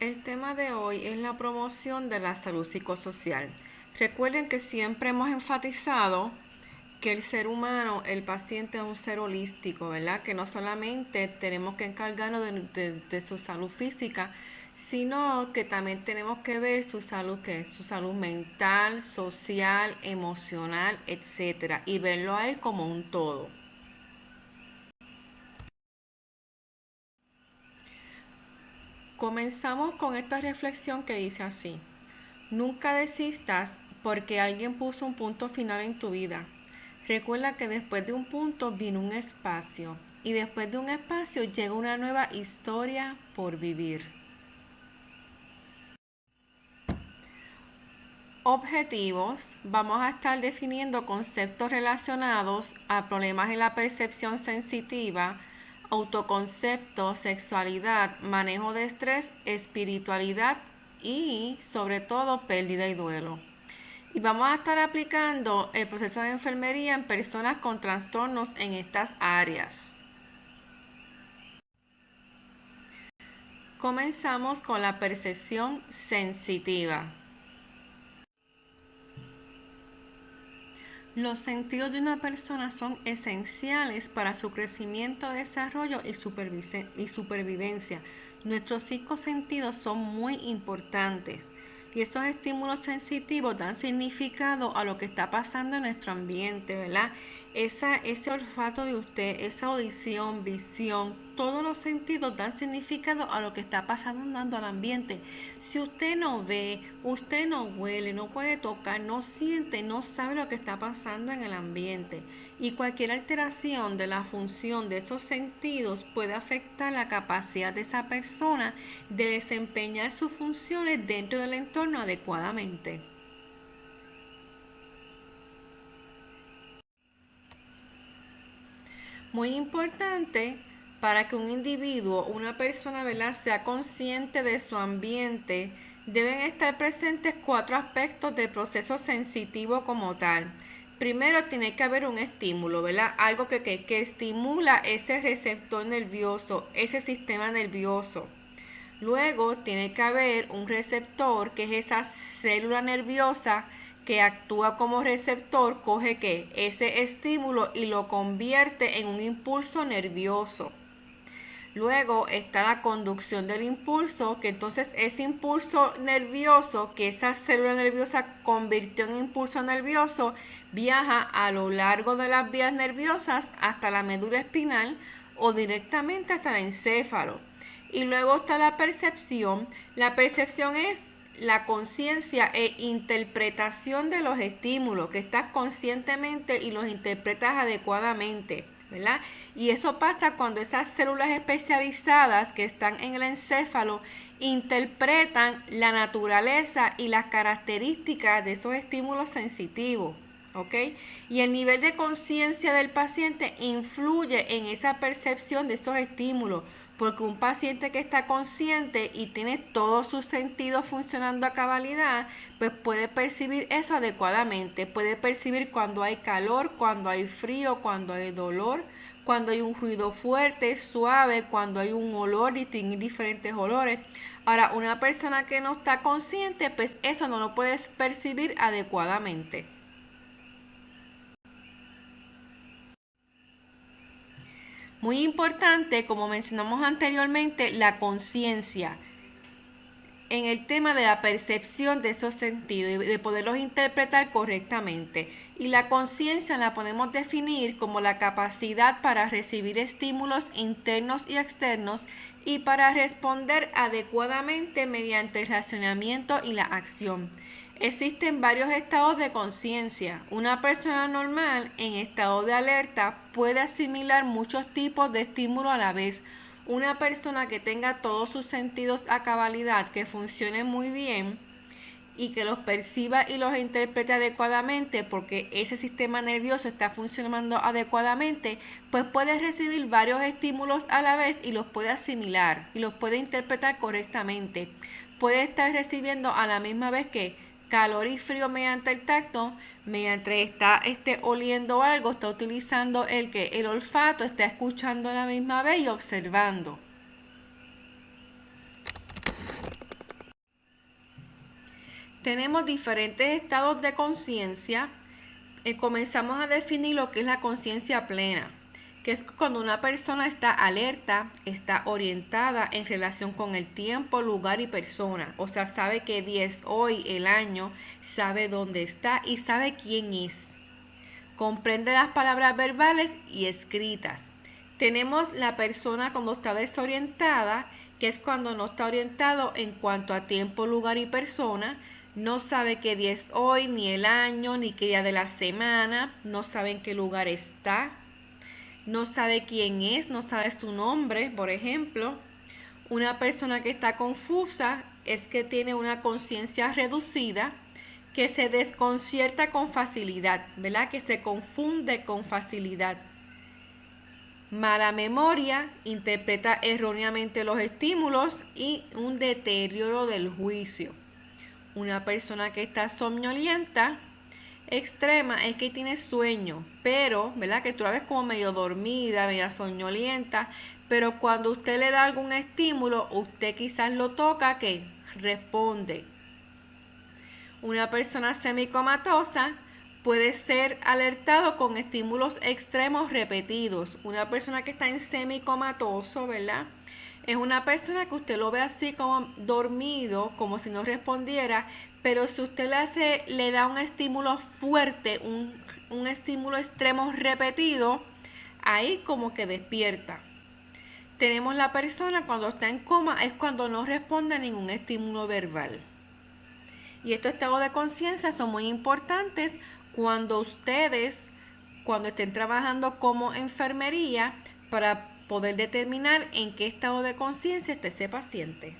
El tema de hoy es la promoción de la salud psicosocial. Recuerden que siempre hemos enfatizado que el ser humano, el paciente es un ser holístico, ¿verdad? Que no solamente tenemos que encargarnos de su salud física, sino que también tenemos que ver su salud, su salud mental, social, emocional, etcétera, y verlo a él como un todo. Comenzamos con esta reflexión que dice así: nunca desistas porque alguien puso un punto final en tu vida. Recuerda que después de un punto vino un espacio y después de un espacio llega una nueva historia por vivir. Objetivos. Vamos a estar definiendo conceptos relacionados a problemas en la percepción sensitiva, autoconcepto, sexualidad, manejo de estrés, espiritualidad y sobre todo pérdida y duelo. Y vamos a estar aplicando el proceso de enfermería en personas con trastornos en estas áreas. Comenzamos con la percepción sensitiva. Los sentidos de una persona son esenciales para su crecimiento, desarrollo y supervivencia. Nuestros 5 sentidos son muy importantes y esos estímulos sensitivos dan significado a lo que está pasando en nuestro ambiente, ¿verdad? Ese olfato de usted, esa audición, visión, todos los sentidos dan significado a lo que está pasando al ambiente. Si usted no ve, usted no huele, no puede tocar, no siente, no sabe lo que está pasando en el ambiente. Y cualquier alteración de la función de esos sentidos puede afectar la capacidad de esa persona de desempeñar sus funciones dentro del entorno adecuadamente. Muy importante para que un individuo, una persona, ¿verdad?, sea consciente de su ambiente, deben estar presentes 4 aspectos del proceso sensitivo como tal. Primero tiene que haber un estímulo, ¿verdad? Algo que estimula ese receptor nervioso, ese sistema nervioso. Luego tiene que haber un receptor, que es esa célula nerviosa que actúa como receptor, coge que ese estímulo y lo convierte en un impulso nervioso. Luego está la conducción del impulso, que entonces ese impulso nervioso, que esa célula nerviosa convirtió en impulso nervioso, viaja a lo largo de las vías nerviosas hasta la médula espinal o directamente hasta el encéfalo. Y luego está la percepción. La percepción es la conciencia e interpretación de los estímulos, que estás conscientemente y los interpretas adecuadamente, ¿verdad? Y eso pasa cuando esas células especializadas que están en el encéfalo interpretan la naturaleza y las características de esos estímulos sensitivos, ¿ok? Y el nivel de conciencia del paciente influye en esa percepción de esos estímulos, porque un paciente que está consciente y tiene todos sus sentidos funcionando a cabalidad, pues puede percibir eso adecuadamente. Puede percibir cuando hay calor, cuando hay frío, cuando hay dolor, cuando hay un ruido fuerte, suave, cuando hay un olor, distinguir diferentes olores. Ahora, una persona que no está consciente, pues eso no lo puedes percibir adecuadamente. Muy importante, como mencionamos anteriormente, la conciencia en el tema de la percepción de esos sentidos y de poderlos interpretar correctamente. Y la conciencia la podemos definir como la capacidad para recibir estímulos internos y externos y para responder adecuadamente mediante el razonamiento y la acción. Existen varios estados de conciencia. Una persona normal en estado de alerta puede asimilar muchos tipos de estímulos a la vez. Una persona que tenga todos sus sentidos a cabalidad, que funcione muy bien y que los perciba y los interprete adecuadamente, porque ese sistema nervioso está funcionando adecuadamente, pues puede recibir varios estímulos a la vez y los puede asimilar y los puede interpretar correctamente. Puede estar recibiendo a la misma vez que calor y frío mediante el tacto, mediante está oliendo algo, está utilizando el olfato, está escuchando a la misma vez y observando. Tenemos diferentes estados de conciencia. Comenzamos a definir lo que es la conciencia plena, que es cuando una persona está alerta, está orientada en relación con el tiempo, lugar y persona. O sea, sabe qué día es hoy, el año, sabe dónde está y sabe quién es. Comprende las palabras verbales y escritas. Tenemos la persona cuando está desorientada, que es cuando no está orientado en cuanto a tiempo, lugar y persona. No sabe qué día es hoy, ni el año, ni qué día de la semana. No sabe en qué lugar está. No sabe quién es, no sabe su nombre, por ejemplo. Una persona que está confusa es que tiene una conciencia reducida, que se desconcierta con facilidad, ¿verdad? Que se confunde con facilidad. Mala memoria, interpreta erróneamente los estímulos y un deterioro del juicio. Una persona que está somnolienta extrema es que tiene sueño, pero, ¿verdad? Que tú la ves como medio dormida, medio somnolienta, pero cuando usted le da algún estímulo, usted quizás lo toca, que responde. Una persona semicomatosa puede ser alertado con estímulos extremos repetidos. Una persona que está en semicomatoso, ¿verdad? Es una persona que usted lo ve así como dormido, como si no respondiera, pero si usted le da un estímulo fuerte, un estímulo extremo repetido, ahí como que despierta. Tenemos la persona cuando está en coma, es cuando no responde a ningún estímulo verbal. Y estos estados de conciencia son muy importantes cuando estén trabajando como enfermería, para poder determinar en qué estado de conciencia está ese paciente.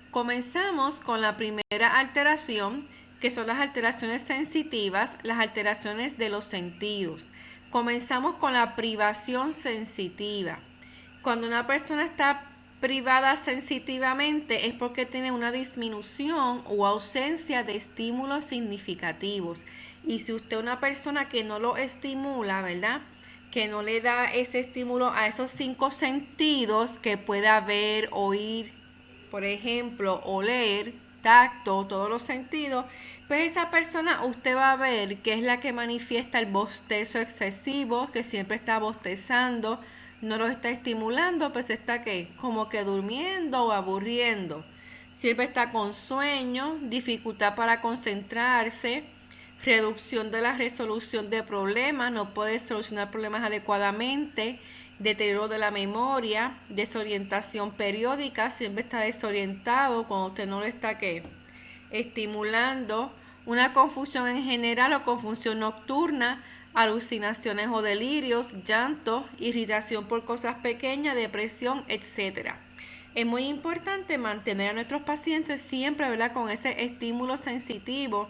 Comenzamos con la primera alteración, que son las alteraciones sensitivas, las alteraciones de los sentidos. Comenzamos con la privación sensitiva. Cuando una persona está privada sensitivamente es porque tiene una disminución o ausencia de estímulos significativos. Y si usted es una persona que no lo estimula, ¿verdad? Que no le da ese estímulo a esos 5 sentidos que pueda ver, oír, por ejemplo, oler, tacto, todos los sentidos, pues esa persona usted va a ver que es la que manifiesta el bostezo excesivo, que siempre está bostezando, no lo está estimulando, pues está que como que durmiendo o aburriendo. Siempre está con sueño, dificultad para concentrarse, reducción de la resolución de problemas, no puede solucionar problemas adecuadamente, deterioro de la memoria, desorientación periódica, siempre está desorientado cuando usted no lo está estimulando, una confusión en general o confusión nocturna, alucinaciones o delirios, llanto, irritación por cosas pequeñas, depresión, etc. Es muy importante mantener a nuestros pacientes siempre, ¿verdad?, con ese estímulo sensitivo.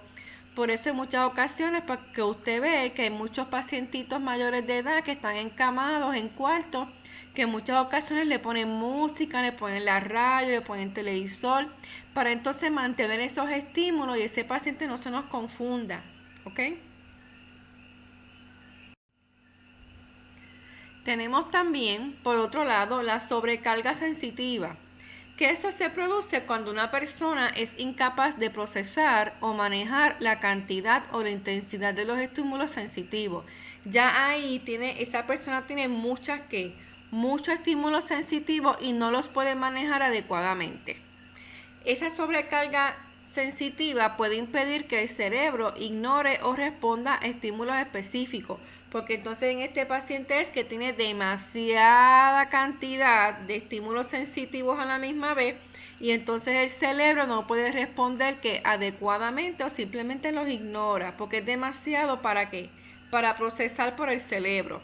Por eso en muchas ocasiones, porque usted ve que hay muchos pacientitos mayores de edad que están encamados en cuartos, que en muchas ocasiones le ponen música, le ponen la radio, le ponen televisor, para entonces mantener esos estímulos y ese paciente no se nos confunda, ¿ok? Tenemos también, por otro lado, la sobrecarga sensitiva, que eso se produce cuando una persona es incapaz de procesar o manejar la cantidad o la intensidad de los estímulos sensitivos. Ya ahí esa persona tiene muchos estímulos sensitivos y no los puede manejar adecuadamente. Esa sobrecarga sensitiva puede impedir que el cerebro ignore o responda a estímulos específicos, porque entonces en este paciente es que tiene demasiada cantidad de estímulos sensitivos a la misma vez, y entonces el cerebro no puede responder adecuadamente, o simplemente los ignora porque es demasiado para procesar por el cerebro.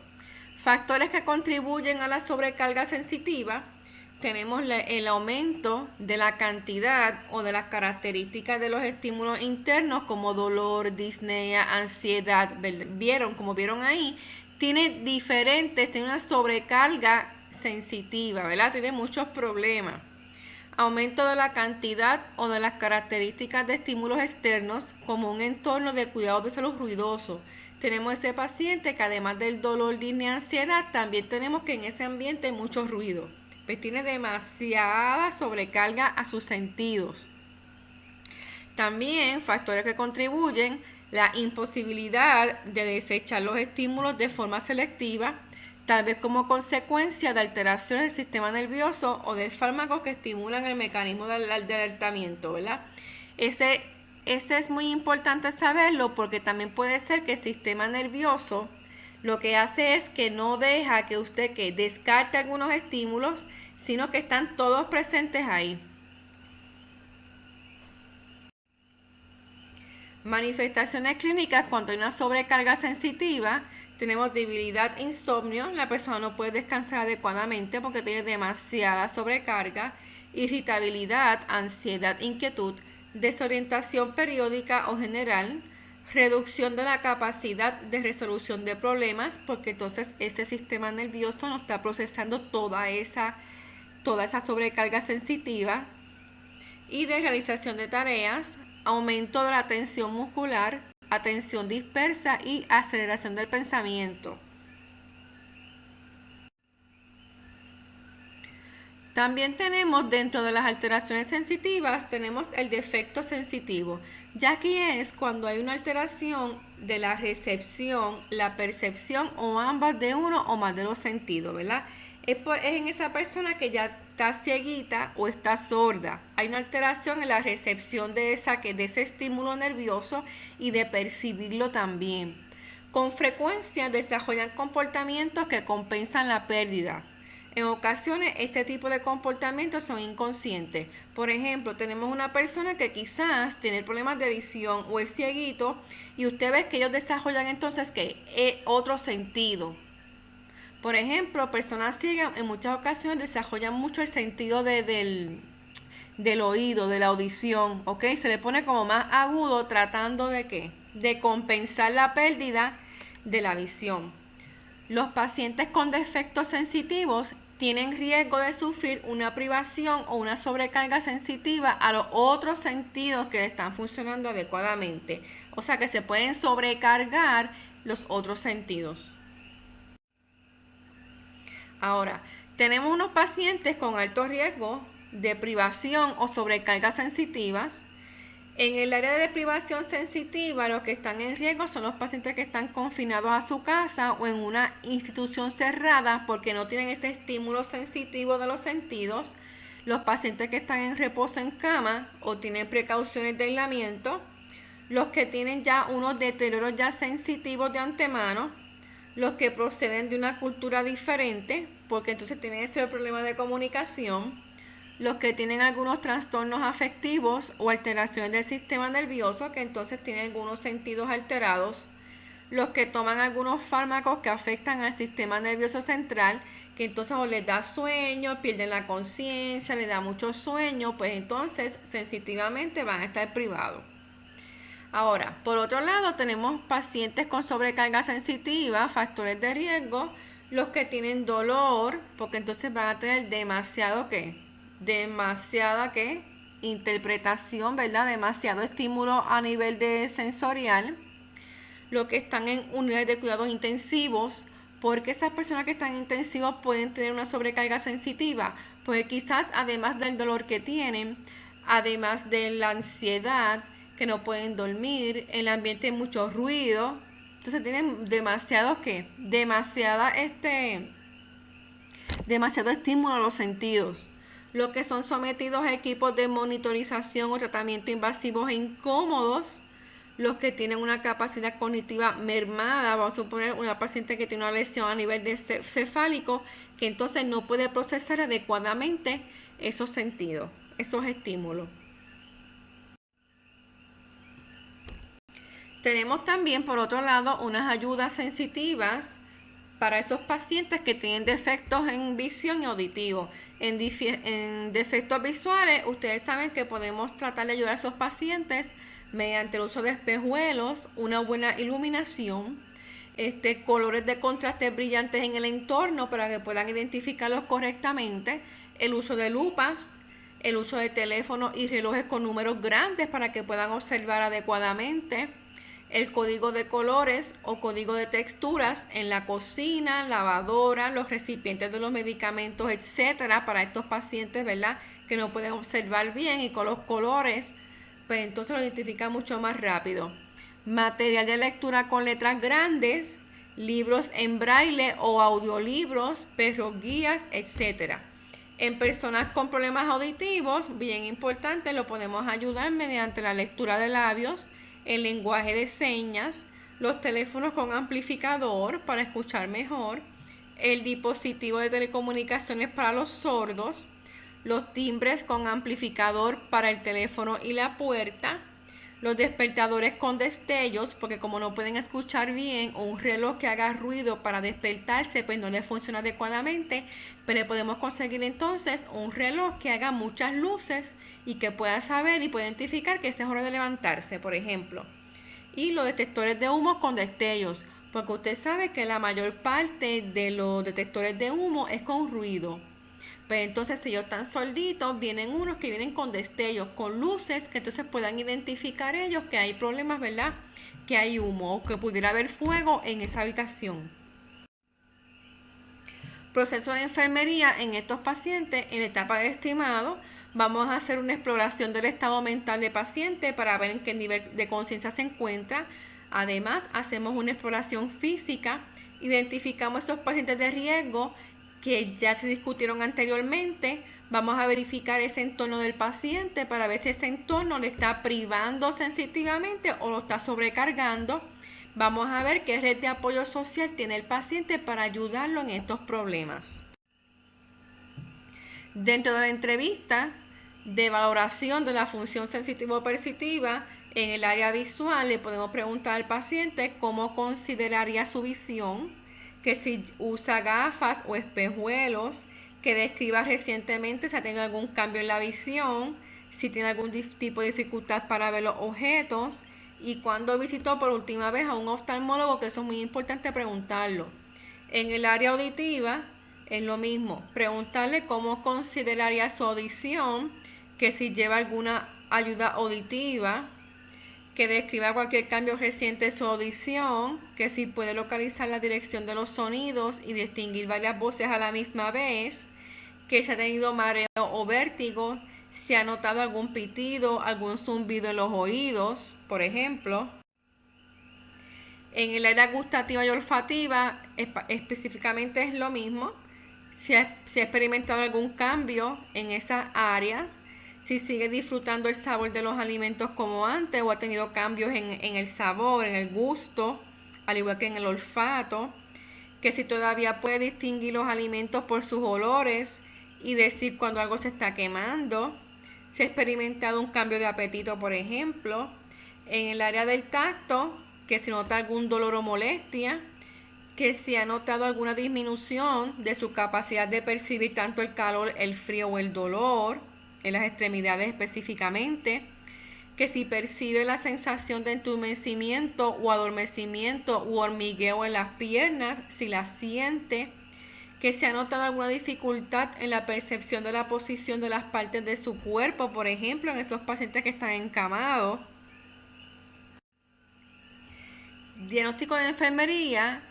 Factores que contribuyen a la sobrecarga sensitiva: tenemos el aumento de la cantidad o de las características de los estímulos internos, como dolor, disnea, ansiedad. Como vieron ahí, tiene una sobrecarga sensitiva, ¿verdad? Tiene muchos problemas. Aumento de la cantidad o de las características de estímulos externos, como un entorno de cuidados de salud ruidoso. Tenemos ese paciente que además del dolor, disnea, ansiedad, también tenemos que en ese ambiente hay mucho ruido. pues tiene demasiada sobrecarga a sus sentidos. También factores que contribuyen: la imposibilidad de desechar los estímulos de forma selectiva, tal vez como consecuencia de alteraciones del sistema nervioso o de fármacos que estimulan el mecanismo de alertamiento, ¿verdad? Ese es muy importante saberlo, porque también puede ser que el sistema nervioso lo que hace es que no deja que usted descarte algunos estímulos, sino que están todos presentes ahí. Manifestaciones clínicas: cuando hay una sobrecarga sensitiva, tenemos debilidad, insomnio, la persona no puede descansar adecuadamente porque tiene demasiada sobrecarga, irritabilidad, ansiedad, inquietud, desorientación periódica o general, reducción de la capacidad de resolución de problemas, porque entonces ese sistema nervioso no está procesando toda esa sobrecarga sensitiva, y de realización de tareas, aumento de la tensión muscular, atención dispersa y aceleración del pensamiento. También tenemos, dentro de las alteraciones sensitivas, tenemos el defecto sensitivo. Ya aquí es cuando hay una alteración de la recepción, la percepción o ambas de uno o más de los sentidos, ¿verdad? Es en esa persona que ya está cieguita o está sorda. Hay una alteración en la recepción de ese estímulo nervioso y de percibirlo también. Con frecuencia desarrollan comportamientos que compensan la pérdida. En ocasiones este tipo de comportamientos son inconscientes. Por ejemplo, tenemos una persona que quizás tiene problemas de visión o es cieguito, y usted ve que ellos desarrollan entonces otro sentido. Por ejemplo, personas ciegas en muchas ocasiones desarrollan mucho el sentido del oído, de la audición, ¿ok? Se le pone como más agudo, tratando de ¿qué? De compensar la pérdida de la visión. Los pacientes con defectos sensitivos tienen riesgo de sufrir una privación o una sobrecarga sensitiva a los otros sentidos que están funcionando adecuadamente. O sea que se pueden sobrecargar los otros sentidos. Ahora, tenemos unos pacientes con alto riesgo de privación o sobrecargas sensitivas. En el área de privación sensitiva, los que están en riesgo son los pacientes que están confinados a su casa o en una institución cerrada porque no tienen ese estímulo sensitivo de los sentidos, los pacientes que están en reposo en cama o tienen precauciones de aislamiento, los que tienen ya unos deterioros ya sensitivos de antemano, los que proceden de una cultura diferente, porque entonces tienen este problema de comunicación, los que tienen algunos trastornos afectivos o alteraciones del sistema nervioso, que entonces tienen algunos sentidos alterados, los que toman algunos fármacos que afectan al sistema nervioso central, que entonces o les da sueño, pierden la conciencia, les da mucho sueño, pues entonces sensitivamente van a estar privados. Ahora, por otro lado, tenemos pacientes con sobrecarga sensitiva, factores de riesgo, los que tienen dolor, porque entonces van a tener demasiada interpretación, ¿verdad? Demasiado estímulo a nivel de sensorial. Los que están en unidades de cuidados intensivos, porque esas personas que están en intensivos pueden tener una sobrecarga sensitiva, porque quizás además del dolor que tienen, además de la ansiedad, que no pueden dormir, en el ambiente hay mucho ruido, entonces tienen demasiado estímulo a los sentidos. Los que son sometidos a equipos de monitorización o tratamiento invasivos e incómodos, los que tienen una capacidad cognitiva mermada, vamos a suponer una paciente que tiene una lesión a nivel de cefálico, que entonces no puede procesar adecuadamente esos sentidos, esos estímulos. Tenemos también, por otro lado, unas ayudas sensitivas para esos pacientes que tienen defectos en visión y auditivo. En defectos visuales, ustedes saben que podemos tratar de ayudar a esos pacientes mediante el uso de espejuelos, una buena iluminación, colores de contraste brillantes en el entorno para que puedan identificarlos correctamente, el uso de lupas, el uso de teléfonos y relojes con números grandes para que puedan observar adecuadamente, el código de colores o código de texturas en la cocina, lavadora, los recipientes de los medicamentos, etcétera, para estos pacientes, ¿verdad?, que no pueden observar bien, y con los colores, pues entonces lo identifica mucho más rápido. Material de lectura con letras grandes, libros en braille o audiolibros, perros guías, etcétera. En personas con problemas auditivos, bien importante, lo podemos ayudar mediante la lectura de labios, el lenguaje de señas, los teléfonos con amplificador para escuchar mejor, el dispositivo de telecomunicaciones para los sordos, los timbres con amplificador para el teléfono y la puerta, los despertadores con destellos, porque como no pueden escuchar bien, o un reloj que haga ruido para despertarse, pues no les funciona adecuadamente, pero le podemos conseguir entonces un reloj que haga muchas luces y que pueda saber y pueda identificar que es hora de levantarse, por ejemplo. Y los detectores de humo con destellos, porque usted sabe que la mayor parte de los detectores de humo es con ruido. Pues entonces, si ellos están solditos, vienen unos que vienen con destellos, con luces, que entonces puedan identificar ellos que hay problemas, ¿verdad?, que hay humo o que pudiera haber fuego en esa habitación. Proceso de enfermería en estos pacientes. En la etapa de estimado, vamos a hacer una exploración del estado mental del paciente para ver en qué nivel de conciencia se encuentra. Además, hacemos una exploración física, identificamos esos pacientes de riesgo que ya se discutieron anteriormente. Vamos a verificar ese entorno del paciente para ver si ese entorno le está privando sensitivamente o lo está sobrecargando. Vamos a ver qué red de apoyo social tiene el paciente para ayudarlo en estos problemas. Dentro de la entrevista de valoración de la función sensitivo-perceptiva en el área visual, le podemos preguntar al paciente cómo consideraría su visión, que si usa gafas o espejuelos, que describa recientemente si ha tenido algún cambio en la visión, si tiene algún tipo de dificultad para ver los objetos, y cuando visitó por última vez a un oftalmólogo, que eso es muy importante preguntarlo. En el área auditiva es lo mismo, preguntarle cómo consideraría su audición, que si lleva alguna ayuda auditiva, que describa cualquier cambio reciente de su audición, que si puede localizar la dirección de los sonidos y distinguir varias voces a la misma vez, que si ha tenido mareo o vértigo, si ha notado algún pitido, algún zumbido en los oídos, por ejemplo. En el área gustativa y olfativa, específicamente es lo mismo, si ha experimentado algún cambio en esas áreas, si sigue disfrutando el sabor de los alimentos como antes o ha tenido cambios en el sabor, en el gusto, al igual que en el olfato, que si todavía puede distinguir los alimentos por sus olores y decir cuando algo se está quemando, si ha experimentado un cambio de apetito, por ejemplo. En el área del tacto, que si nota algún dolor o molestia, que si ha notado alguna disminución de su capacidad de percibir tanto el calor, el frío o el dolor, en las extremidades específicamente, que si percibe la sensación de entumecimiento o adormecimiento u hormigueo en las piernas, si la siente, que si ha notado alguna dificultad en la percepción de la posición de las partes de su cuerpo, por ejemplo, en esos pacientes que están encamados. Diagnóstico de enfermería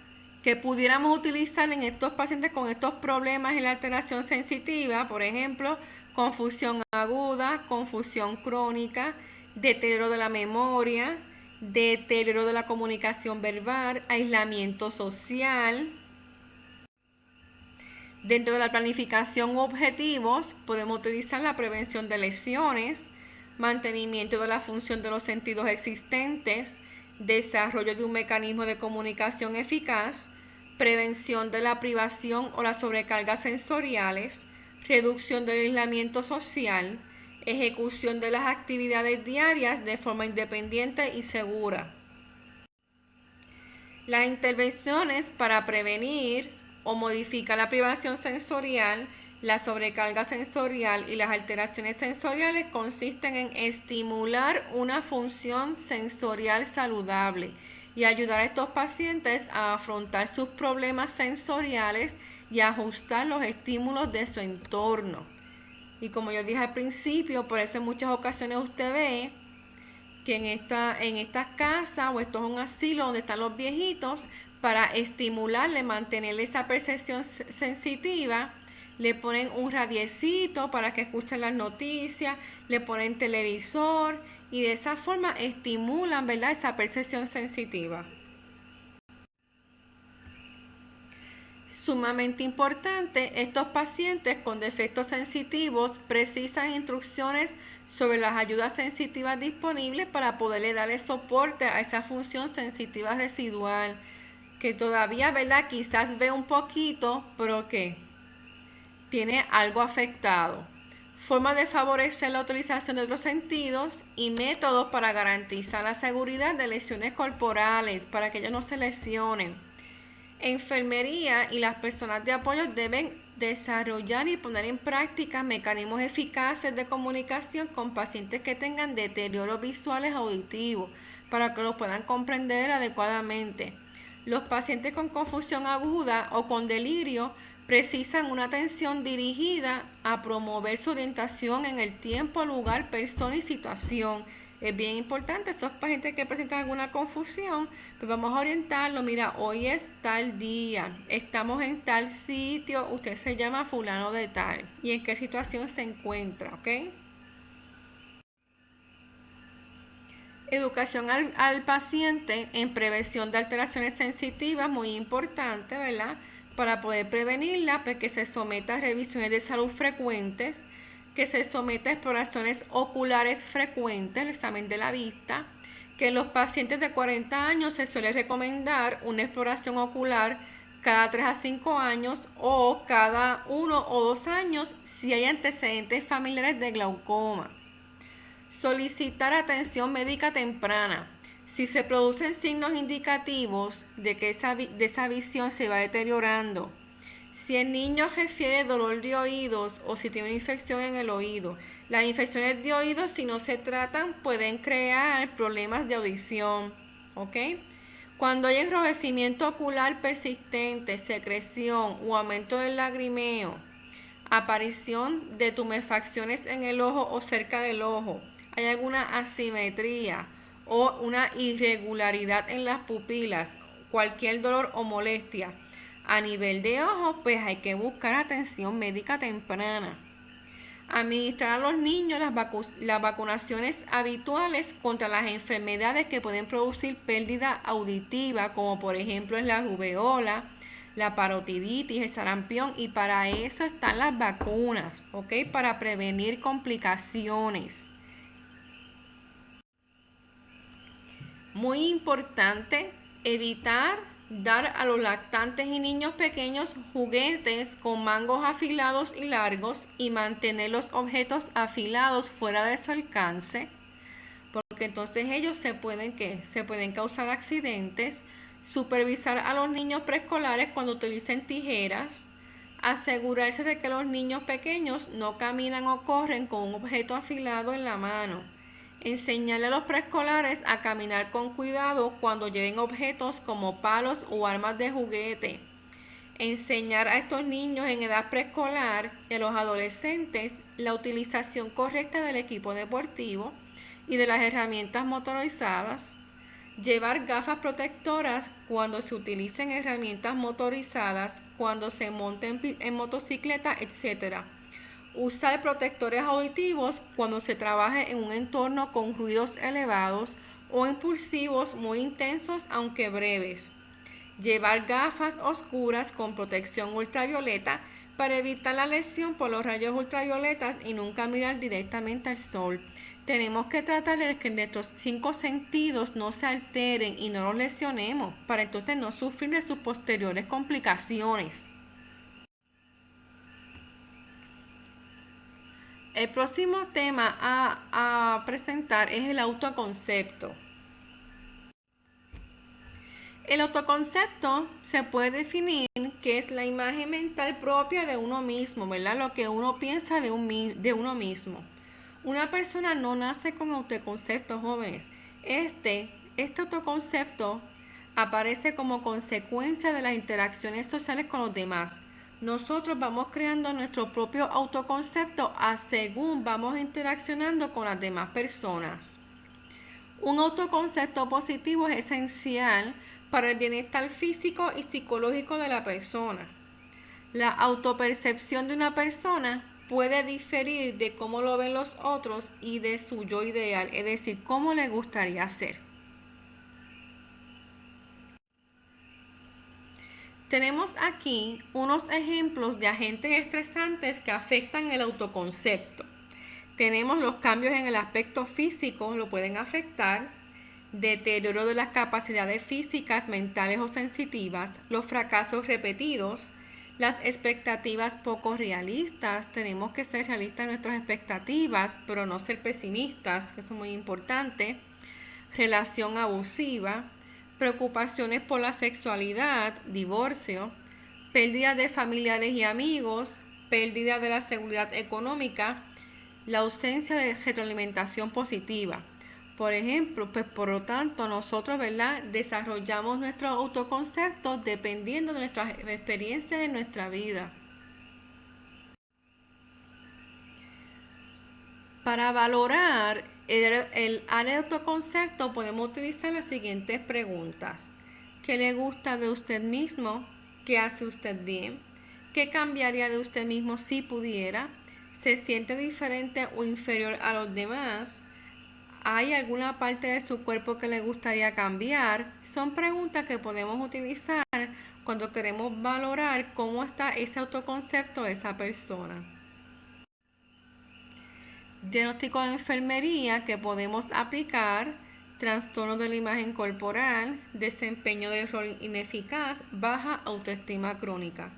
que pudiéramos utilizar en estos pacientes con estos problemas en la alteración sensitiva, por ejemplo, confusión aguda, confusión crónica, deterioro de la memoria, deterioro de la comunicación verbal, aislamiento social. Dentro de la planificación objetivos, podemos utilizar la prevención de lesiones, mantenimiento de la función de los sentidos existentes, desarrollo de un mecanismo de comunicación eficaz, prevención de la privación o las sobrecargas sensoriales, reducción del aislamiento social, ejecución de las actividades diarias de forma independiente y segura. Las intervenciones para prevenir o modificar la privación sensorial, la sobrecarga sensorial y las alteraciones sensoriales consisten en estimular una función sensorial saludable y ayudar a estos pacientes a afrontar sus problemas sensoriales y a ajustar los estímulos de su entorno. Y como yo dije al principio, por eso en muchas ocasiones usted ve que en estas casas o esto es un asilo donde están los viejitos, para estimularle, mantenerle esa percepción sensitiva, le ponen un radiecito para que escuchen las noticias, le ponen televisor y de esa forma estimulan, ¿verdad?, esa percepción sensitiva. Sumamente importante, estos pacientes con defectos sensitivos precisan instrucciones sobre las ayudas sensitivas disponibles para poderle darle soporte a esa función sensitiva residual, que todavía, ¿verdad?, quizás ve un poquito, pero que tiene algo afectado. Forma de favorecer la utilización de otros sentidos y métodos para garantizar la seguridad de lesiones corporales, para que ellos no se lesionen. Enfermería y las personas de apoyo deben desarrollar y poner en práctica mecanismos eficaces de comunicación con pacientes que tengan deterioros visuales auditivos para que los puedan comprender adecuadamente. Los pacientes con confusión aguda o con delirio precisan una atención dirigida a promover su orientación en el tiempo, lugar, persona y situación. Es bien importante, esos pacientes que presentan alguna confusión, pues vamos a orientarlo. Mira, hoy es tal día, estamos en tal sitio, usted se llama fulano de tal y en qué situación se encuentra, ¿ok? Educación al paciente en prevención de alteraciones sensitivas, muy importante, ¿verdad? Para poder prevenirla, pues que se someta a revisiones de salud frecuentes, que se someta a exploraciones oculares frecuentes, el examen de la vista, que en los pacientes de 40 años se suele recomendar una exploración ocular cada 3 a 5 años o cada 1 o 2 años si hay antecedentes familiares de glaucoma. Solicitar atención médica temprana. Si se producen signos indicativos de que esa visión se va deteriorando, si el niño refiere dolor de oídos o si tiene una infección en el oído. Las infecciones de oídos, si no se tratan, pueden crear problemas de audición, ¿ok? Cuando hay enrojecimiento ocular persistente, secreción o aumento del lagrimeo, aparición de tumefacciones en el ojo o cerca del ojo, hay alguna asimetría o una irregularidad en las pupilas, cualquier dolor o molestia a nivel de ojo, pues hay que buscar atención médica temprana. Administrar a los niños las vacunaciones habituales contra las enfermedades que pueden producir pérdida auditiva, como por ejemplo es la rubeola, la parotiditis, el sarampión, y para eso están las vacunas, ¿ok? Para prevenir complicaciones. Muy importante, evitar dar a los lactantes y niños pequeños juguetes con mangos afilados y largos y mantener los objetos afilados fuera de su alcance, porque entonces ellos se pueden causar accidentes. Supervisar a los niños preescolares cuando utilicen tijeras. Asegurarse de que los niños pequeños no caminan o corren con un objeto afilado en la mano. Enseñarle a los preescolares a caminar con cuidado cuando lleven objetos como palos o armas de juguete. Enseñar a estos niños en edad preescolar y a los adolescentes la utilización correcta del equipo deportivo y de las herramientas motorizadas. Llevar gafas protectoras cuando se utilicen herramientas motorizadas, cuando se monten en motocicleta, etc. Usar protectores auditivos cuando se trabaje en un entorno con ruidos elevados o impulsivos muy intensos aunque breves. Llevar gafas oscuras con protección ultravioleta para evitar la lesión por los rayos ultravioletas y nunca mirar directamente al sol. Tenemos que tratar de que nuestros 5 sentidos no se alteren y no los lesionemos para entonces no sufrir de sus posteriores complicaciones. El próximo tema a presentar es el autoconcepto. El autoconcepto se puede definir que es la imagen mental propia de uno mismo, ¿verdad? Lo que uno piensa de uno mismo. Una persona no nace con autoconcepto, jóvenes. Este autoconcepto aparece como consecuencia de las interacciones sociales con los demás. Nosotros vamos creando nuestro propio autoconcepto según vamos interaccionando con las demás personas. Un autoconcepto positivo es esencial para el bienestar físico y psicológico de la persona. La autopercepción de una persona puede diferir de cómo lo ven los otros y de su yo ideal, es decir, cómo le gustaría ser. Tenemos aquí unos ejemplos de agentes estresantes que afectan el autoconcepto. Tenemos los cambios en el aspecto físico, lo pueden afectar, deterioro de las capacidades físicas, mentales o sensitivas, los fracasos repetidos, las expectativas poco realistas. Tenemos que ser realistas en nuestras expectativas, pero no ser pesimistas, que eso es muy importante. Relación abusiva, preocupaciones por la sexualidad, divorcio, pérdida de familiares y amigos, pérdida de la seguridad económica, la ausencia de retroalimentación positiva. Por ejemplo, pues por lo tanto nosotros, ¿verdad?, desarrollamos nuestro autoconcepto dependiendo de nuestras experiencias en nuestra vida. Para valorar el área de autoconcepto podemos utilizar las siguientes preguntas. ¿Qué le gusta de usted mismo? ¿Qué hace usted bien? ¿Qué cambiaría de usted mismo si pudiera? ¿Se siente diferente o inferior a los demás? ¿Hay alguna parte de su cuerpo que le gustaría cambiar? Son preguntas que podemos utilizar cuando queremos valorar cómo está ese autoconcepto de esa persona. Diagnóstico de enfermería que podemos aplicar: trastorno de la imagen corporal, desempeño del rol ineficaz, baja autoestima crónica.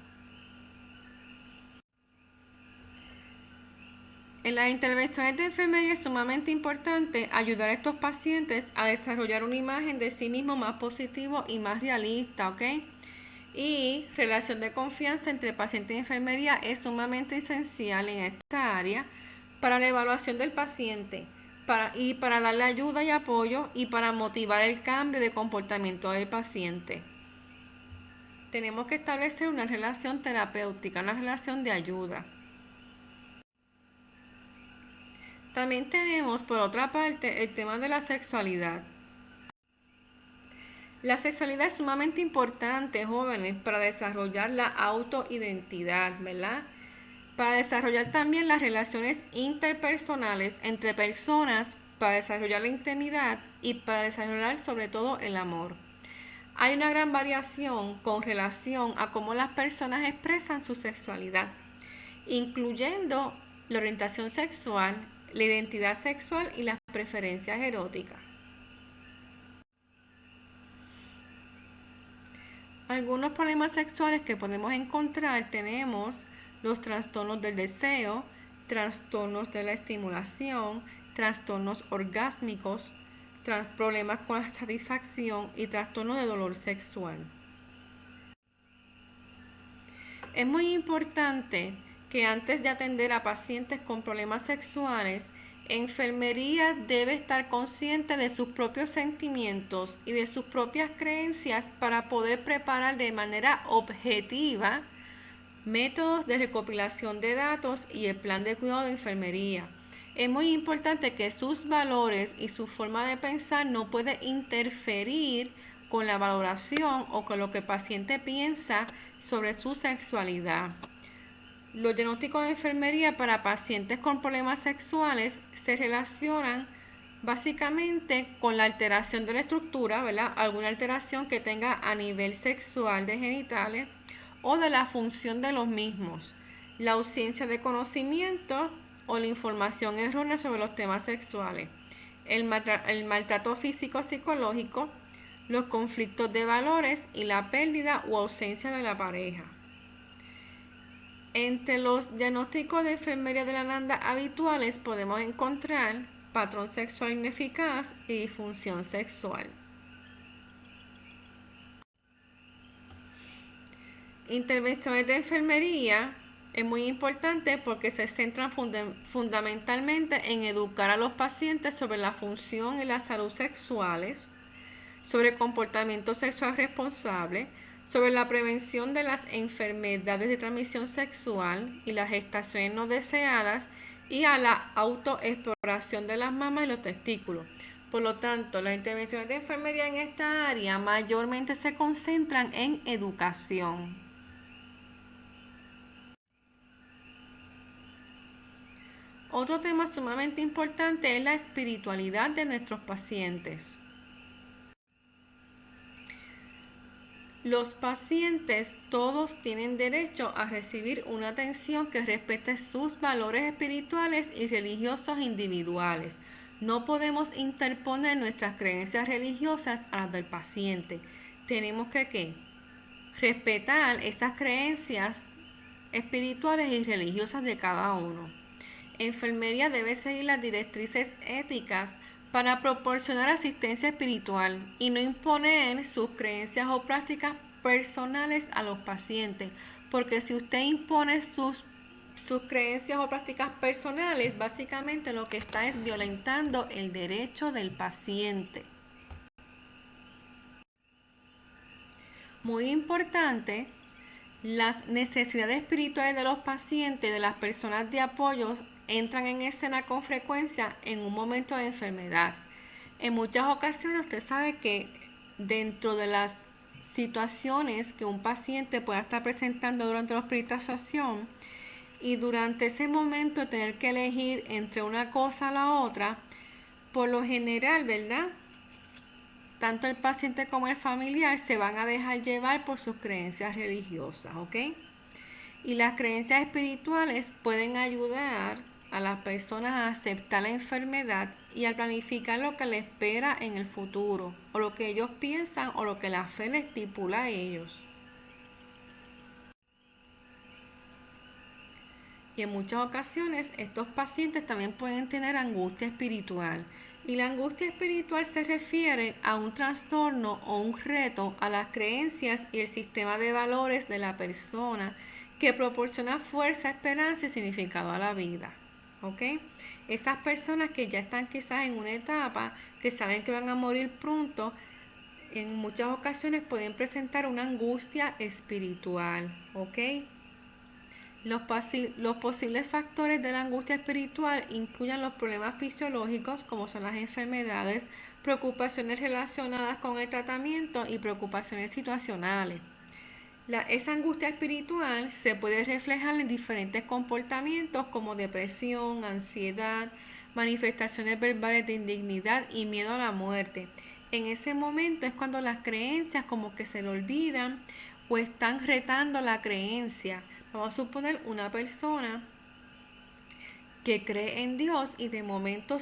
En las intervenciones de enfermería es sumamente importante ayudar a estos pacientes a desarrollar una imagen de sí mismo más positivo y más realista, ¿ok? Y relación de confianza entre paciente y enfermería es sumamente esencial en esta área para la evaluación del paciente y para darle ayuda y apoyo y para motivar el cambio de comportamiento del paciente. Tenemos que establecer una relación terapéutica, una relación de ayuda. También tenemos, por otra parte, el tema de la sexualidad. La sexualidad es sumamente importante, jóvenes, para desarrollar la autoidentidad, ¿verdad? Para desarrollar también las relaciones interpersonales entre personas, para desarrollar la intimidad y para desarrollar sobre todo el amor. Hay una gran variación con relación a cómo las personas expresan su sexualidad, incluyendo la orientación sexual, la identidad sexual y las preferencias eróticas. Algunos problemas sexuales que podemos encontrar: tenemos los trastornos del deseo, trastornos de la estimulación, trastornos orgásmicos, problemas con la satisfacción y trastornos de dolor sexual. Es muy importante que antes de atender a pacientes con problemas sexuales, enfermería debe estar consciente de sus propios sentimientos y de sus propias creencias para poder preparar de manera objetiva métodos de recopilación de datos y el plan de cuidado de enfermería. Es muy importante que sus valores y su forma de pensar no puede interferir con la valoración o con lo que el paciente piensa sobre su sexualidad. Los diagnósticos de enfermería para pacientes con problemas sexuales se relacionan básicamente con la alteración de la estructura, ¿verdad? Alguna alteración que tenga a nivel sexual de genitales o de la función de los mismos, la ausencia de conocimiento o la información errónea sobre los temas sexuales, el maltrato físico psicológico, los conflictos de valores y la pérdida o ausencia de la pareja. Entre los diagnósticos de enfermería de la Nanda habituales podemos encontrar patrón sexual ineficaz y disfunción sexual. Intervenciones de enfermería es muy importante porque se centran fundamentalmente en educar a los pacientes sobre la función y la salud sexuales, sobre comportamiento sexual responsable, sobre la prevención de las enfermedades de transmisión sexual y las gestaciones no deseadas y a la autoexploración de las mamas y los testículos. Por lo tanto, las intervenciones de enfermería en esta área mayormente se concentran en educación. Otro tema sumamente importante es la espiritualidad de nuestros pacientes. Los pacientes todos tienen derecho a recibir una atención que respete sus valores espirituales y religiosos individuales. No podemos interponer nuestras creencias religiosas a las del paciente. Tenemos que respetar esas creencias espirituales y religiosas de cada uno. Enfermería debe seguir las directrices éticas para proporcionar asistencia espiritual y no imponer sus creencias o prácticas personales a los pacientes, porque si usted impone sus creencias o prácticas personales, básicamente lo que está es violentando el derecho del paciente. Muy importante, las necesidades espirituales de los pacientes, de las personas de apoyo, entran en escena con frecuencia en un momento de enfermedad. En muchas ocasiones usted sabe que dentro de las situaciones que un paciente pueda estar presentando durante la hospitalización y durante ese momento tener que elegir entre una cosa a la otra, por lo general, ¿verdad?, tanto el paciente como el familiar se van a dejar llevar por sus creencias religiosas, ¿ok? Y las creencias espirituales pueden ayudar a las personas a aceptar la enfermedad y a planificar lo que les espera en el futuro, o lo que ellos piensan o lo que la fe les estipula a ellos. Y en muchas ocasiones estos pacientes también pueden tener angustia espiritual. Y la angustia espiritual se refiere a un trastorno o un reto a las creencias y el sistema de valores de la persona que proporciona fuerza, esperanza y significado a la vida. ¿Ok? Esas personas que ya están quizás en una etapa, que saben que van a morir pronto, en muchas ocasiones pueden presentar una angustia espiritual. ¿Ok? Los posibles factores de la angustia espiritual incluyen los problemas fisiológicos, como son las enfermedades, preocupaciones relacionadas con el tratamiento y preocupaciones situacionales. Esa angustia espiritual se puede reflejar en diferentes comportamientos como depresión, ansiedad, manifestaciones verbales de indignidad y miedo a la muerte. En ese momento es cuando las creencias como que se le olvidan o están retando la creencia. Vamos a suponer una persona que cree en Dios y de momento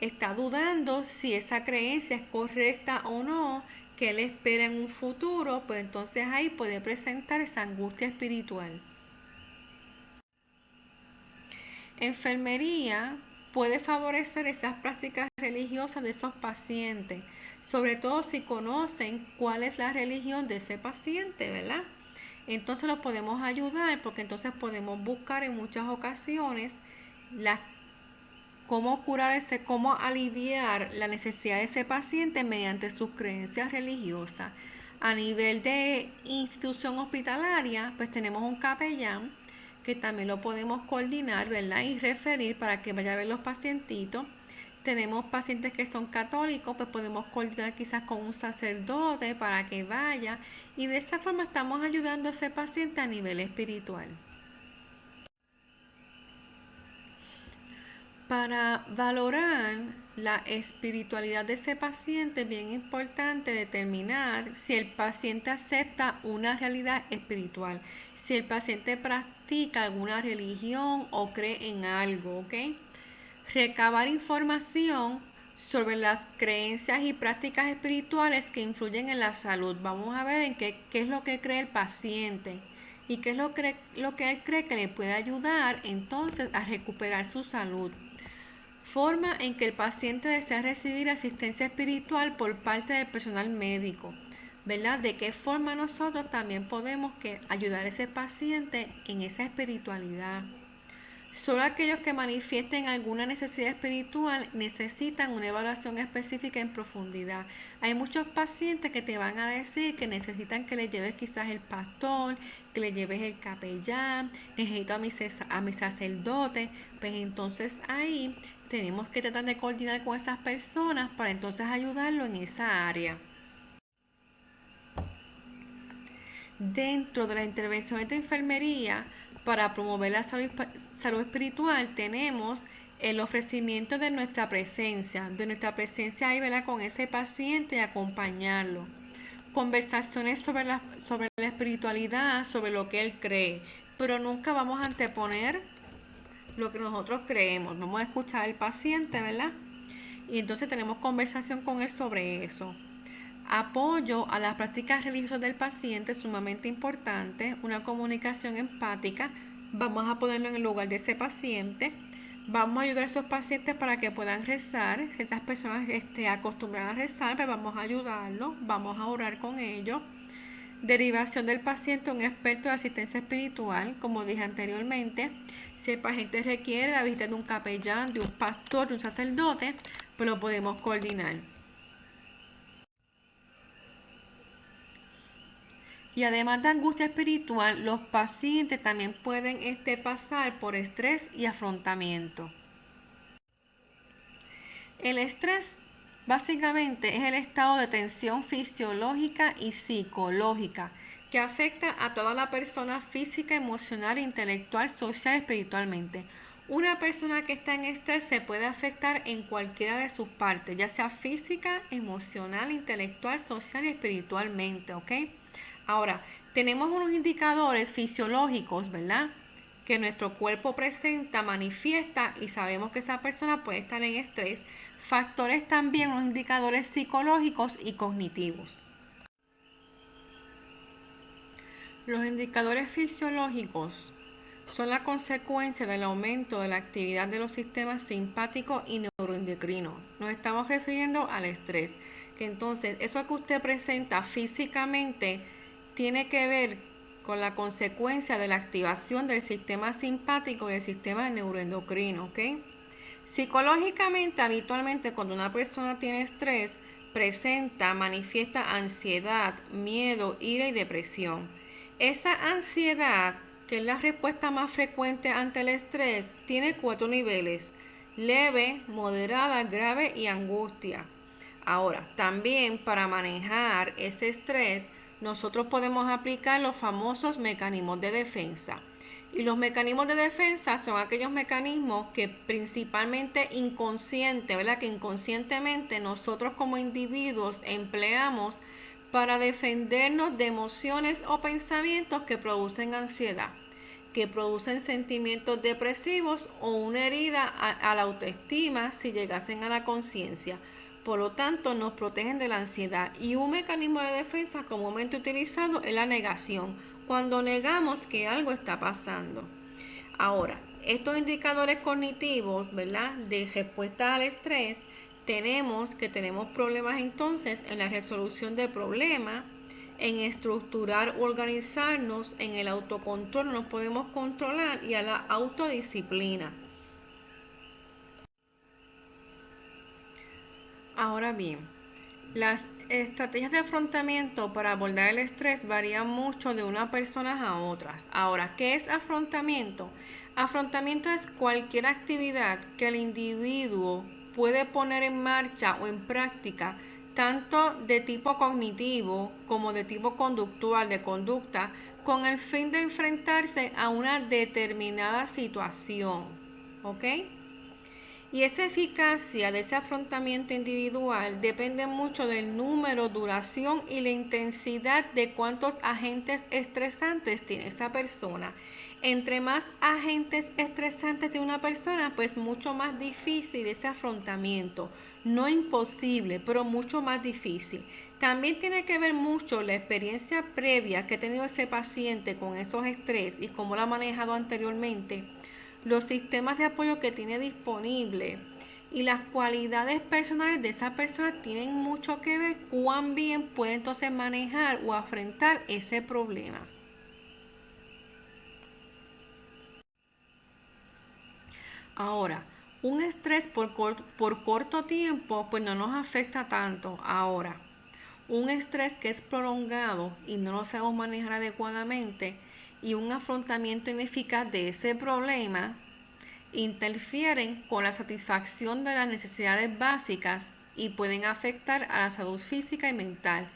está dudando si esa creencia es correcta o no, que él espera en un futuro, pues entonces ahí puede presentar esa angustia espiritual. Enfermería puede favorecer esas prácticas religiosas de esos pacientes, sobre todo si conocen cuál es la religión de ese paciente, ¿verdad? Entonces los podemos ayudar porque entonces podemos buscar en muchas ocasiones cómo cómo aliviar la necesidad de ese paciente mediante sus creencias religiosas. A nivel de institución hospitalaria, pues tenemos un capellán que también lo podemos coordinar, ¿verdad? Y referir para que vaya a ver los pacientitos. Tenemos pacientes que son católicos, pues podemos coordinar quizás con un sacerdote para que vaya, y de esa forma estamos ayudando a ese paciente a nivel espiritual. Para valorar la espiritualidad de ese paciente es bien importante determinar si el paciente acepta una realidad espiritual, si el paciente practica alguna religión o cree en algo, ¿ok? Recabar información sobre las creencias y prácticas espirituales que influyen en la salud. Vamos a ver en qué es lo que cree el paciente y qué es lo que él cree que le puede ayudar entonces a recuperar su salud. Forma en que el paciente desea recibir asistencia espiritual por parte del personal médico, ¿verdad? De qué forma nosotros también podemos ayudar a ese paciente en esa espiritualidad. Solo aquellos que manifiesten alguna necesidad espiritual necesitan una evaluación específica en profundidad. Hay muchos pacientes que te van a decir que necesitan que le lleves quizás el pastor, que le lleves el capellán, necesito a mi sacerdote. Pues entonces ahí tenemos que tratar de coordinar con esas personas para entonces ayudarlo en esa área. Dentro de las intervenciones de enfermería para promover la salud espiritual tenemos el ofrecimiento de nuestra presencia ahí, ¿verdad? Con ese paciente y acompañarlo. Conversaciones sobre la espiritualidad, sobre lo que él cree, pero nunca vamos a anteponer lo que nosotros creemos. Vamos a escuchar al paciente, ¿verdad? Y entonces tenemos conversación con él sobre eso. Apoyo a las prácticas religiosas del paciente es sumamente importante, una comunicación empática. Vamos a ponerlo en el lugar de ese paciente. Vamos a ayudar a esos pacientes para que puedan rezar. Si esas personas acostumbran a rezar, pues vamos a ayudarlos, vamos a orar con ellos. Derivación del paciente a un experto de asistencia espiritual, como dije anteriormente. Si el paciente requiere la visita de un capellán, de un pastor, de un sacerdote, pues lo podemos coordinar. Y además de angustia espiritual, los pacientes también pueden pasar por estrés y afrontamiento. El estrés básicamente es el estado de tensión fisiológica y psicológica que afecta a toda la persona física, emocional, intelectual, social y espiritualmente. Una persona que está en estrés se puede afectar en cualquiera de sus partes, ya sea física, emocional, intelectual, social y espiritualmente, ¿ok? Ahora, tenemos unos indicadores fisiológicos, ¿verdad? Que nuestro cuerpo presenta, manifiesta y sabemos que esa persona puede estar en estrés. Factores también, unos indicadores psicológicos y cognitivos. Los indicadores fisiológicos son la consecuencia del aumento de la actividad de los sistemas simpático y neuroendocrino. Nos estamos refiriendo al estrés. Que entonces, eso que usted presenta físicamente tiene que ver con la consecuencia de la activación del sistema simpático y del sistema neuroendocrino, ¿ok? Psicológicamente, habitualmente, cuando una persona tiene estrés, manifiesta ansiedad, miedo, ira y depresión. Esa ansiedad, que es la respuesta más frecuente ante el estrés, tiene 4 niveles: leve, moderada, grave y angustia. Ahora, también para manejar ese estrés, nosotros podemos aplicar los famosos mecanismos de defensa. Y los mecanismos de defensa son aquellos mecanismos que principalmente ¿verdad? Que inconscientemente nosotros como individuos empleamos para defendernos de emociones o pensamientos que producen ansiedad, que producen sentimientos depresivos o una herida a la autoestima si llegasen a la conciencia. Por lo tanto, nos protegen de la ansiedad. Y un mecanismo de defensa comúnmente utilizado es la negación, cuando negamos que algo está pasando. Ahora, estos indicadores cognitivos, ¿verdad?, de respuesta al estrés, tenemos problemas entonces en la resolución de problemas, en estructurar o organizarnos, en el autocontrol, nos podemos controlar, y a la autodisciplina. Ahora bien, las estrategias de afrontamiento para abordar el estrés varían mucho de unas personas a otras. Ahora, ¿qué es afrontamiento? Afrontamiento es cualquier actividad que el individuo puede poner en marcha o en práctica, tanto de tipo cognitivo como de tipo conductual, de conducta, con el fin de enfrentarse a una determinada situación. ¿Ok? Y esa eficacia de ese afrontamiento individual depende mucho del número, duración y la intensidad de cuántos agentes estresantes tiene esa persona. Entre más agentes estresantes de una persona, pues mucho más difícil ese afrontamiento. No imposible, pero mucho más difícil. También tiene que ver mucho la experiencia previa que ha tenido ese paciente con esos estrés y cómo lo ha manejado anteriormente, los sistemas de apoyo que tiene disponible y las cualidades personales de esa persona tienen mucho que ver cuán bien puede entonces manejar o afrontar ese problema. Ahora, un estrés por corto tiempo pues no nos afecta tanto. Ahora, un estrés que es prolongado y no lo sabemos manejar adecuadamente, y un afrontamiento ineficaz de ese problema, interfieren con la satisfacción de las necesidades básicas y pueden afectar a la salud física y mental.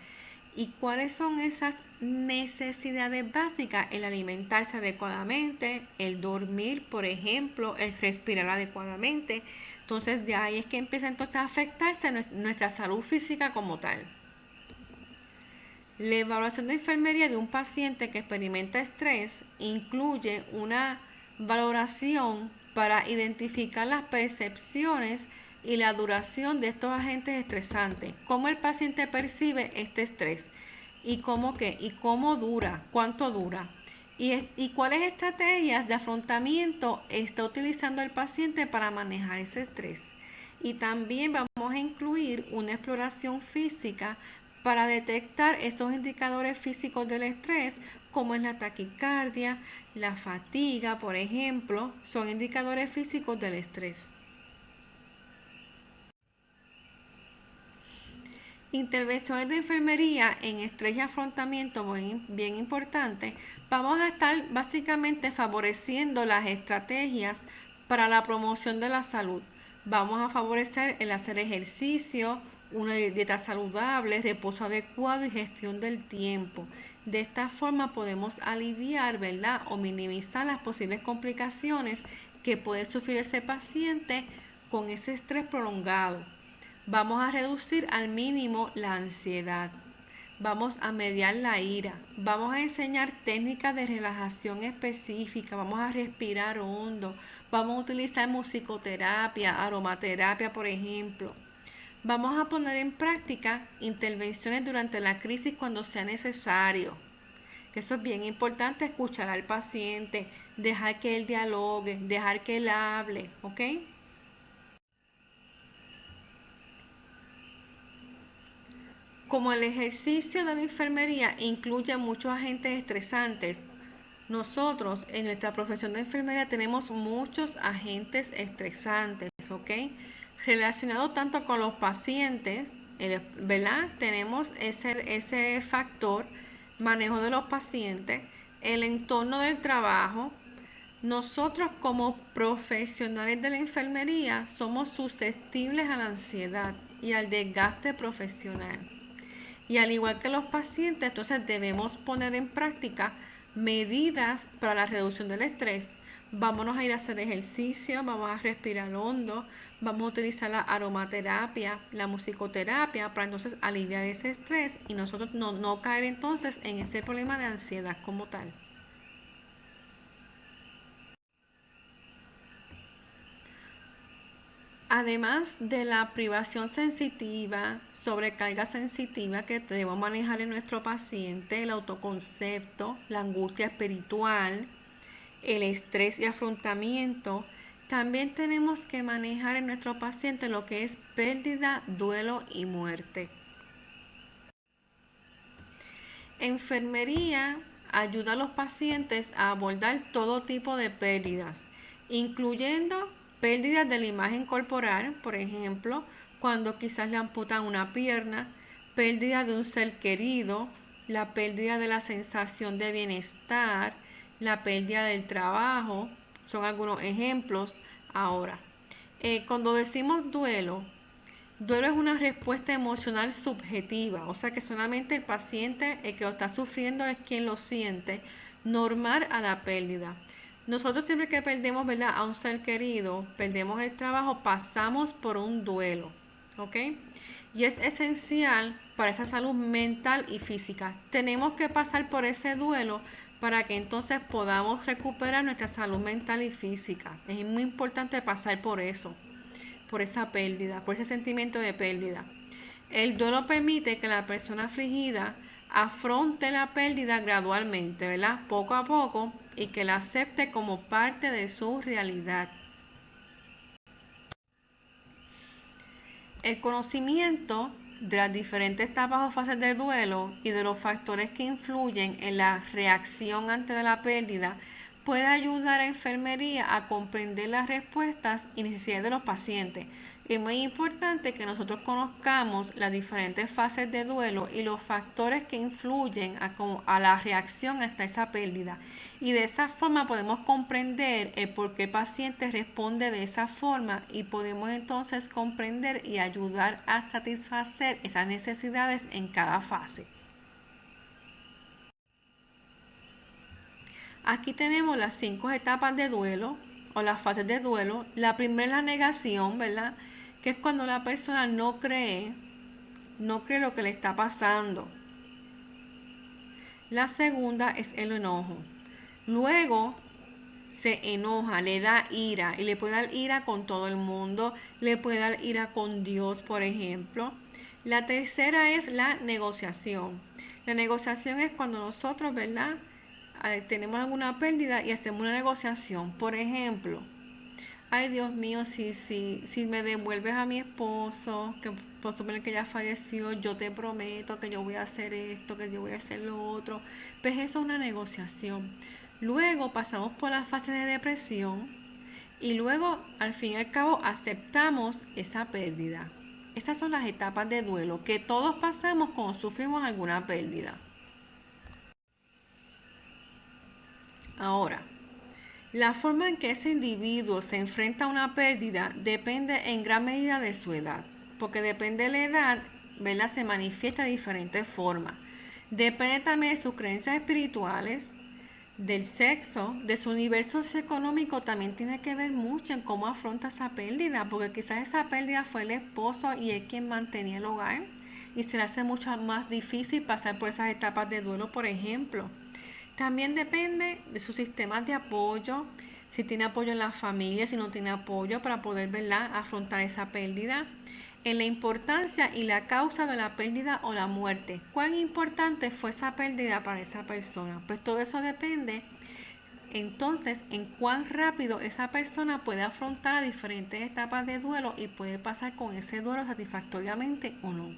¿Y cuáles son esas necesidades básicas? El alimentarse adecuadamente, el dormir, por ejemplo, el respirar adecuadamente. Entonces de ahí es que empieza entonces a afectarse nuestra salud física como tal. La evaluación de enfermería de un paciente que experimenta estrés incluye una valoración para identificar las percepciones y la duración de estos agentes estresantes, cómo el paciente percibe este estrés y cómo dura, cuánto dura y cuáles estrategias de afrontamiento está utilizando el paciente para manejar ese estrés. Y también vamos a incluir una exploración física para detectar esos indicadores físicos del estrés, como es la taquicardia, la fatiga, por ejemplo, son indicadores físicos del estrés. Intervenciones de enfermería en estrés y afrontamiento, bien importante. Vamos a estar básicamente favoreciendo las estrategias para la promoción de la salud. Vamos a favorecer el hacer ejercicio, una dieta saludable, reposo adecuado y gestión del tiempo. De esta forma podemos aliviar, ¿verdad?, o minimizar las posibles complicaciones que puede sufrir ese paciente con ese estrés prolongado. Vamos a reducir al mínimo la ansiedad. Vamos a mediar la ira. Vamos a enseñar técnicas de relajación específica. Vamos a respirar hondo. Vamos a utilizar musicoterapia, aromaterapia, por ejemplo. Vamos a poner en práctica intervenciones durante la crisis cuando sea necesario. Que eso es bien importante, escuchar al paciente, dejar que él dialogue, dejar que él hable, ¿ok? Como el ejercicio de la enfermería incluye muchos agentes estresantes, nosotros en nuestra profesión de enfermería tenemos muchos agentes estresantes, ¿ok? Relacionado tanto con los pacientes, ¿verdad? Tenemos ese factor, manejo de los pacientes, el entorno del trabajo. Nosotros como profesionales de la enfermería somos susceptibles a la ansiedad y al desgaste profesional. Y al igual que los pacientes, entonces debemos poner en práctica medidas para la reducción del estrés. Vámonos a ir a hacer ejercicio, vamos a respirar hondo, vamos a utilizar la aromaterapia, la musicoterapia para entonces aliviar ese estrés y nosotros no caer entonces en ese problema de ansiedad como tal. Además de la privación sensitiva, sobrecarga sensitiva que debemos manejar en nuestro paciente, el autoconcepto, la angustia espiritual, el estrés y afrontamiento, también tenemos que manejar en nuestro paciente lo que es pérdida, duelo y muerte. Enfermería ayuda a los pacientes a abordar todo tipo de pérdidas, incluyendo pérdidas de la imagen corporal, por ejemplo, cuando quizás le amputan una pierna, pérdida de un ser querido, la pérdida de la sensación de bienestar, la pérdida del trabajo, son algunos ejemplos. Ahora, cuando decimos duelo, duelo es una respuesta emocional subjetiva, o sea que solamente el paciente, el que lo está sufriendo, es quien lo siente, normal a la pérdida. Nosotros siempre que perdemos, ¿verdad?, a un ser querido, perdemos el trabajo, pasamos por un duelo, ¿ok? Y es esencial para esa salud mental y física. Tenemos que pasar por ese duelo para que entonces podamos recuperar nuestra salud mental y física. Es muy importante pasar por eso, por esa pérdida, por ese sentimiento de pérdida. El duelo permite que la persona afligida afronte la pérdida gradualmente, ¿verdad?, poco a poco, y que la acepte como parte de su realidad. El conocimiento de las diferentes etapas o fases del duelo y de los factores que influyen en la reacción ante la pérdida puede ayudar a enfermería a comprender las respuestas y necesidades de los pacientes. Es muy importante que nosotros conozcamos las diferentes fases de duelo y los factores que influyen a la reacción hasta esa pérdida Y de esa forma podemos comprender el por qué el paciente responde de esa forma y podemos entonces comprender y ayudar a satisfacer esas necesidades en cada fase. Aquí tenemos las 5 etapas de duelo o las fases de duelo. La primera es la negación, ¿verdad? Que es cuando la persona no cree lo que le está pasando. La segunda es el enojo. Luego se enoja, le da ira y le puede dar ira con todo el mundo, le puede dar ira con Dios, por ejemplo. La tercera es la negociación. La negociación es cuando nosotros, ¿verdad? Tenemos alguna pérdida y hacemos una negociación. Por ejemplo, ay Dios mío, si me devuelves a mi esposo, que por suponer que ya falleció, yo te prometo que yo voy a hacer esto, que yo voy a hacer lo otro. Pues eso es una negociación. Luego pasamos por la fase de depresión y luego al fin y al cabo aceptamos esa pérdida. Esas son las etapas de duelo que todos pasamos cuando sufrimos alguna pérdida. Ahora, la forma en que ese individuo se enfrenta a una pérdida depende en gran medida de su edad, porque depende de la edad, ¿verdad? Se manifiesta de diferentes formas. Depende también de sus creencias espirituales, del sexo, de su nivel socioeconómico, también tiene que ver mucho en cómo afronta esa pérdida, porque quizás esa pérdida fue el esposo y es quien mantenía el hogar y se le hace mucho más difícil pasar por esas etapas de duelo, por ejemplo. También depende de sus sistemas de apoyo, si tiene apoyo en la familia, si no tiene apoyo para poder, ¿verdad?, afrontar esa pérdida. En la importancia y la causa de la pérdida o la muerte. ¿Cuán importante fue esa pérdida para esa persona? Pues todo eso depende entonces en cuán rápido esa persona puede afrontar diferentes etapas de duelo y puede pasar con ese duelo satisfactoriamente o no.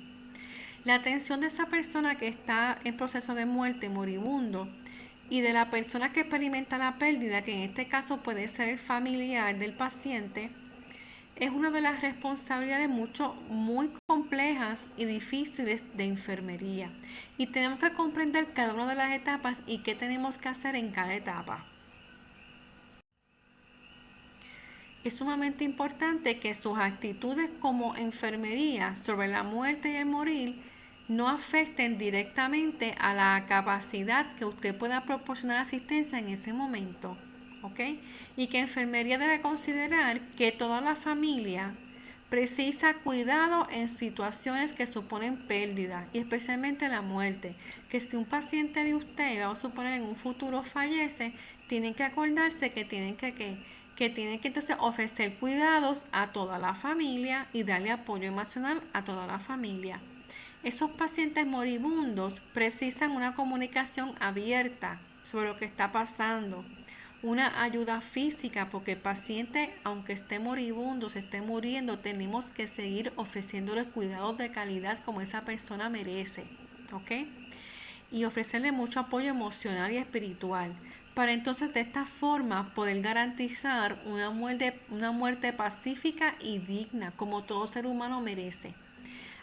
La atención de esa persona que está en proceso de muerte, moribundo, y de la persona que experimenta la pérdida, que en este caso puede ser el familiar del paciente, es una de las responsabilidades muy complejas y difíciles de enfermería. Y tenemos que comprender cada una de las etapas y qué tenemos que hacer en cada etapa. Es sumamente importante que sus actitudes como enfermería sobre la muerte y el morir no afecten directamente a la capacidad que usted pueda proporcionar asistencia en ese momento, ¿ok? Y que enfermería debe considerar que toda la familia precisa cuidado en situaciones que suponen pérdida y especialmente la muerte. Que si un paciente de usted, vamos a suponer en un futuro fallece, tienen que acordarse que tienen que entonces ofrecer cuidados a toda la familia y darle apoyo emocional a toda la familia. Esos pacientes moribundos precisan una comunicación abierta sobre lo que está pasando, una ayuda física, porque el paciente, aunque esté moribundo, se esté muriendo, tenemos que seguir ofreciéndole cuidados de calidad como esa persona merece, ¿ok? Y ofrecerle mucho apoyo emocional y espiritual, para entonces de esta forma poder garantizar una muerte pacífica y digna, como todo ser humano merece.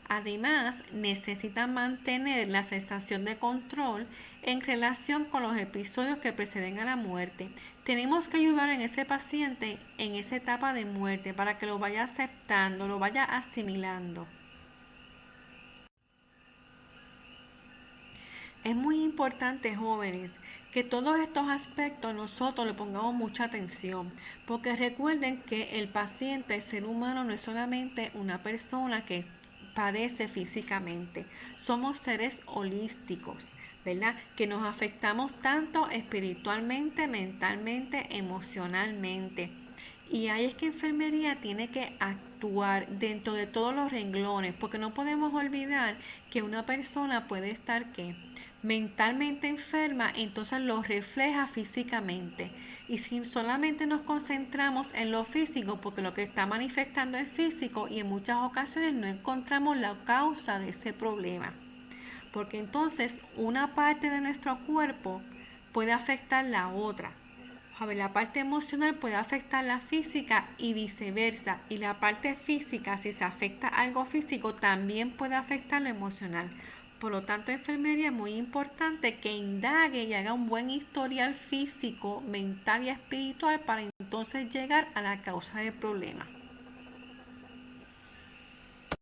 Además, necesita mantener la sensación de control en relación con los episodios que preceden a la muerte. Tenemos que ayudar en ese paciente en esa etapa de muerte para que lo vaya aceptando, lo vaya asimilando. Es muy importante, jóvenes, que todos estos aspectos nosotros le pongamos mucha atención, porque recuerden que el paciente, el ser humano, no es solamente una persona que padece físicamente, somos seres holísticos, ¿verdad? Que nos afectamos tanto espiritualmente, mentalmente, emocionalmente. Y ahí es que enfermería tiene que actuar dentro de todos los renglones, porque no podemos olvidar que una persona puede estar ¿qué? Mentalmente enferma, entonces lo refleja físicamente. Y si solamente nos concentramos en lo físico, porque lo que está manifestando es físico y en muchas ocasiones no encontramos la causa de ese problema. Porque entonces una parte de nuestro cuerpo puede afectar la otra. A ver, la parte emocional puede afectar la física y viceversa. Y la parte física, si se afecta algo físico, también puede afectar lo emocional. Por lo tanto, enfermería es muy importante que indague y haga un buen historial físico, mental y espiritual para entonces llegar a la causa del problema.